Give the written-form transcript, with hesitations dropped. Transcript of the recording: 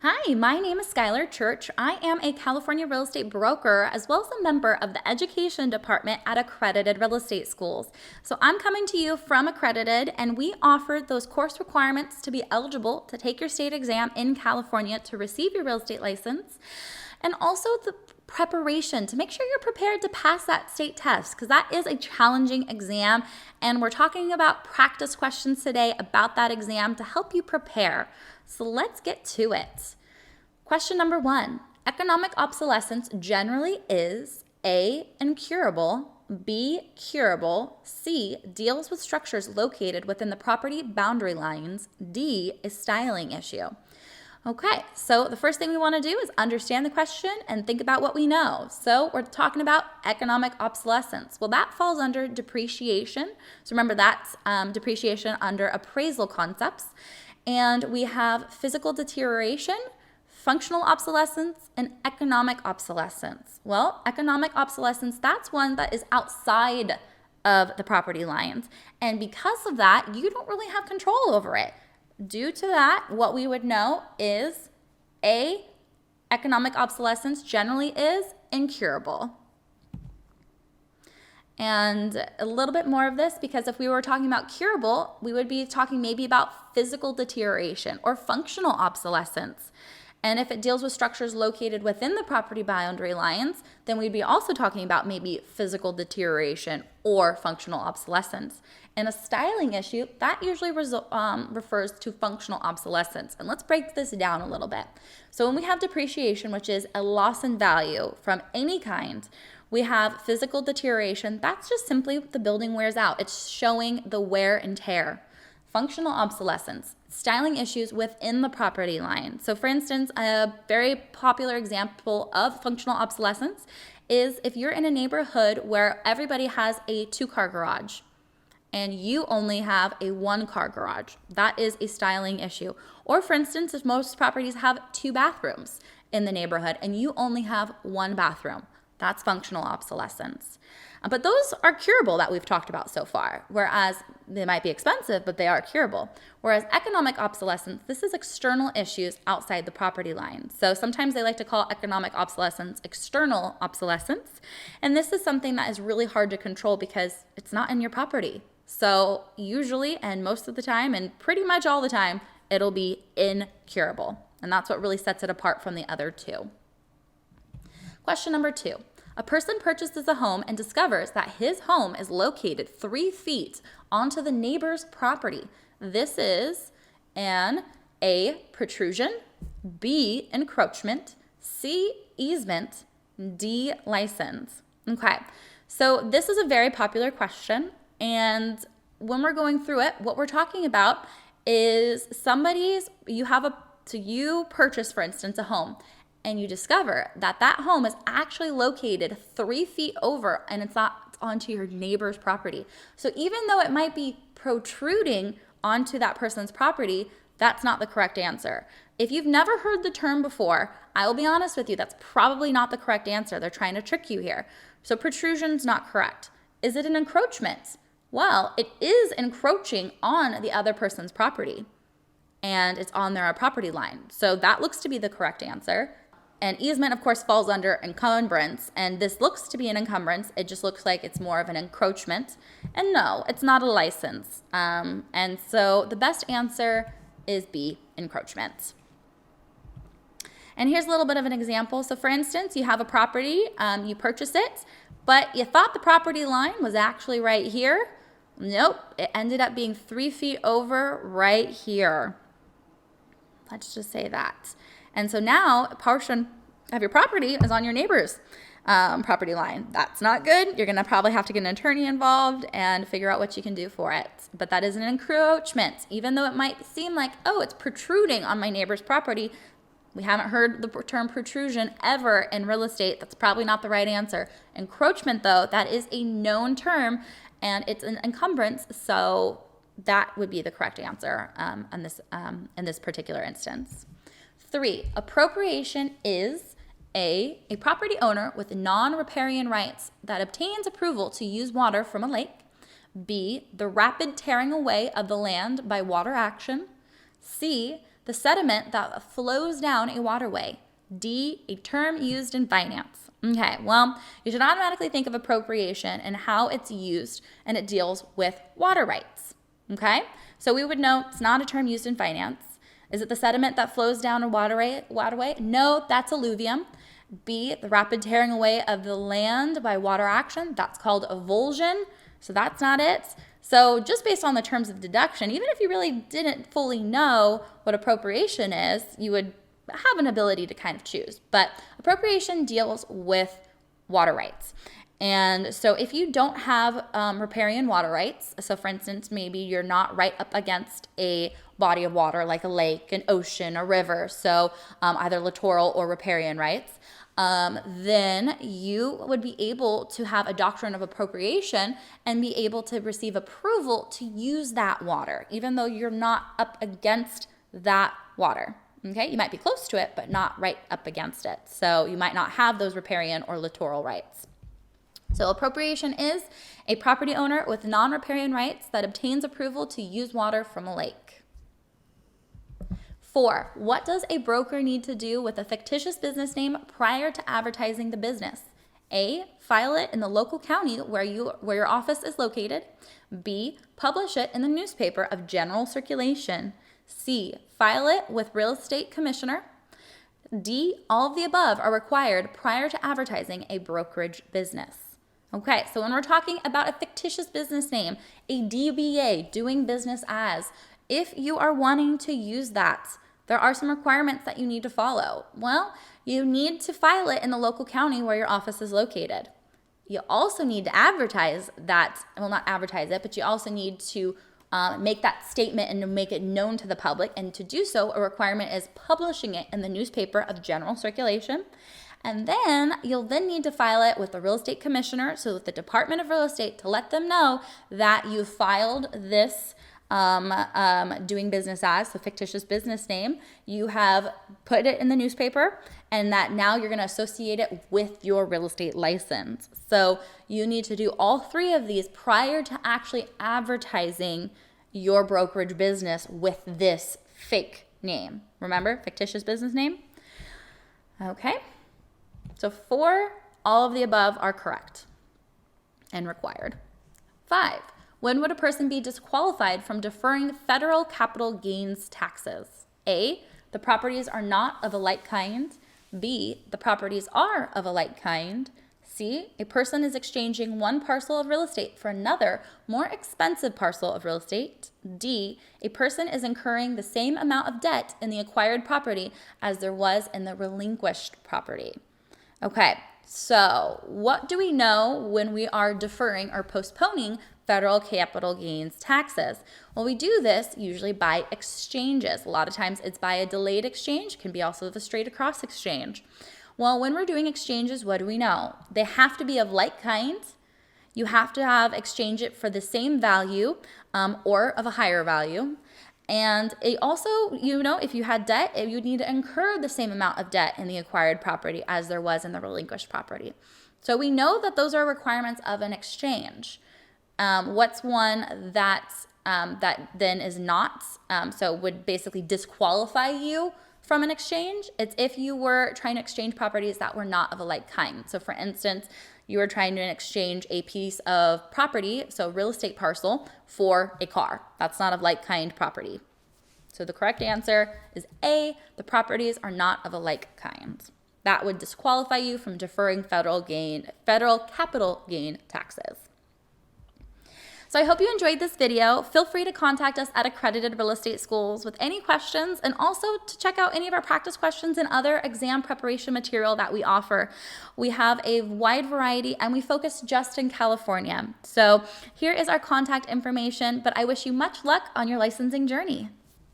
Hi, my name is Schyler Church. I am a California real estate broker as well as a member of the education department at Accredited Real Estate Schools. So I'm coming to you from Accredited, and we offer those course requirements to be eligible to take your state exam in California to receive your real estate license, and also the preparation to make sure you're prepared to pass that state test, because that is a challenging exam, and we're talking about practice questions today about that exam to help you prepare. So let's get to it. Question number 1. Economic obsolescence generally is A, incurable, B, curable, C, deals with structures located within the property boundary lines, D, a styling issue. Okay, so the first thing we want to do is understand the question and think about what we know. So we're talking about economic obsolescence. Well, that falls under depreciation. So remember, that's depreciation under appraisal concepts. And we have physical deterioration, functional obsolescence, and economic obsolescence. Well, economic obsolescence, that's one that is outside of the property lines. And because of that, you don't really have control over it. Due to that, what we would know is A, economic obsolescence generally is incurable. And a little bit more of this, because if we were talking about curable, we would be talking maybe about physical deterioration or functional obsolescence. And if it deals with structures located within the property boundary lines, then we'd be also talking about maybe physical deterioration or functional obsolescence. And a styling issue, that usually refers to functional obsolescence. And let's break this down a little bit. So when we have depreciation, which is a loss in value from any kind, we have physical deterioration. That's just simply the building wears out. It's showing the wear and tear. Functional obsolescence, styling issues within the property line. So for instance, a very popular example of functional obsolescence is if you're in a neighborhood where everybody has a 2-car garage and you only have a 1-car garage. That is a styling issue. Or for instance, if most properties have 2 bathrooms in the neighborhood and you only have 1 bathroom, that's functional obsolescence. But those are curable that we've talked about so far, whereas they might be expensive, but they are curable. Whereas economic obsolescence, this is external issues outside the property line. So sometimes they like to call economic obsolescence external obsolescence. And this is something that is really hard to control because it's not in your property. So usually, and most of the time, and pretty much all the time, it'll be incurable. And that's what really sets it apart from the other two. Question number 2. A person purchases a home and discovers that his home is located 3 feet onto the neighbor's property. This is an A, protrusion, B, encroachment, C, easement, D, license. Okay, so this is a very popular question, and when we're going through it, what we're talking about is you purchase, for instance, a home, and you discover that that home is actually located 3 feet over and it's not onto your neighbor's property. So even though it might be protruding onto that person's property, that's not the correct answer. If you've never heard the term before, I will be honest with you, that's probably not the correct answer. They're trying to trick you here. So protrusion's not correct. Is it an encroachment? Well, it is encroaching on the other person's property, and it's on their property line. So that looks to be the correct answer. And easement, of course, falls under encumbrance, and this looks to be an encumbrance. It just looks like it's more of an encroachment. And no, it's not a license. And so the best answer is B, encroachment. And here's a little bit of an example. So for instance, you have a property, you purchase it, but you thought the property line was actually right here. Nope, it ended up being 3 feet over right here. Let's just say that. And so now a portion of your property is on your neighbor's property line. That's not good. You're going to probably have to get an attorney involved and figure out what you can do for it. But that is an encroachment. Even though it might seem like, oh, it's protruding on my neighbor's property, we haven't heard the term protrusion ever in real estate. That's probably not the right answer. Encroachment, though, that is a known term, and it's an encumbrance, so that would be the correct answer in this particular instance. 3, appropriation is A, property owner with non-riparian rights that obtains approval to use water from a lake. B, the rapid tearing away of the land by water action. C, the sediment that flows down a waterway. D, a term used in finance. Okay, well, you should automatically think of appropriation and how it's used, and it deals with water rights. Okay, so we would know it's not a term used in finance. Is it the sediment that flows down a waterway? No, that's alluvium. B, the rapid tearing away of the land by water action. That's called avulsion. So that's not it. So just based on the terms of deduction, even if you really didn't fully know what appropriation is, you would have an ability to kind of choose. But appropriation deals with water rights. And so if you don't have riparian water rights, so for instance, maybe you're not right up against a body of water like a lake, an ocean, a river, so either littoral or riparian rights, then you would be able to have a doctrine of appropriation and be able to receive approval to use that water, even though you're not up against that water. Okay, you might be close to it, but not right up against it. So you might not have those riparian or littoral rights. So appropriation is a property owner with non-riparian rights that obtains approval to use water from a lake. 4, what does a broker need to do with a fictitious business name prior to advertising the business? A, file it in the local county where your office is located. B, publish it in the newspaper of general circulation. C, file it with real estate commissioner. D, all of the above are required prior to advertising a brokerage business. Okay, so when we're talking about a fictitious business name, a DBA, doing business as, if you are wanting to use that, there are some requirements that you need to follow. Well, you need to file it in the local county where your office is located. You also need to advertise that, well, not advertise it, but you also need to make that statement and to make it known to the public. And to do so, a requirement is publishing it in the newspaper of general circulation. And then you'll then need to file it with the real estate commissioner, so with the Department of Real Estate, to let them know that you filed this doing business as, so fictitious business name. You have put it in the newspaper, and that now you're going to associate it with your real estate license. So you need to do all 3 of these prior to actually advertising your brokerage business with this fake name. Remember, fictitious business name? Okay. So 4, all of the above are correct and required. 5, when would a person be disqualified from deferring federal capital gains taxes? A, the properties are not of a like kind. B, the properties are of a like kind. C, a person is exchanging one parcel of real estate for another, more expensive parcel of real estate. D, a person is incurring the same amount of debt in the acquired property as there was in the relinquished property. Okay, so what do we know when we are deferring or postponing federal capital gains taxes? Well, we do this usually by exchanges. A lot of times it's by a delayed exchange, can be also a straight across exchange. Well, when we're doing exchanges, what do we know? They have to be of like kind. You have to have exchange it for the same value or of a higher value. And it also, if you had debt, you would need to incur the same amount of debt in the acquired property as there was in the relinquished property. So we know that those are requirements of an exchange. What's one that then is not, so would basically disqualify you from an exchange? It's if you were trying to exchange properties that were not of a like kind. So for instance, you were trying to exchange a piece of property, so real estate parcel, for a car. That's not of like kind property. So the correct answer is A, the properties are not of a like kind. That would disqualify you from deferring federal capital gain taxes. So I hope you enjoyed this video. Feel free to contact us at Accredited Real Estate Schools with any questions, and also to check out any of our practice questions and other exam preparation material that we offer. We have a wide variety, and we focus just in California. So here is our contact information, but I wish you much luck on your licensing journey.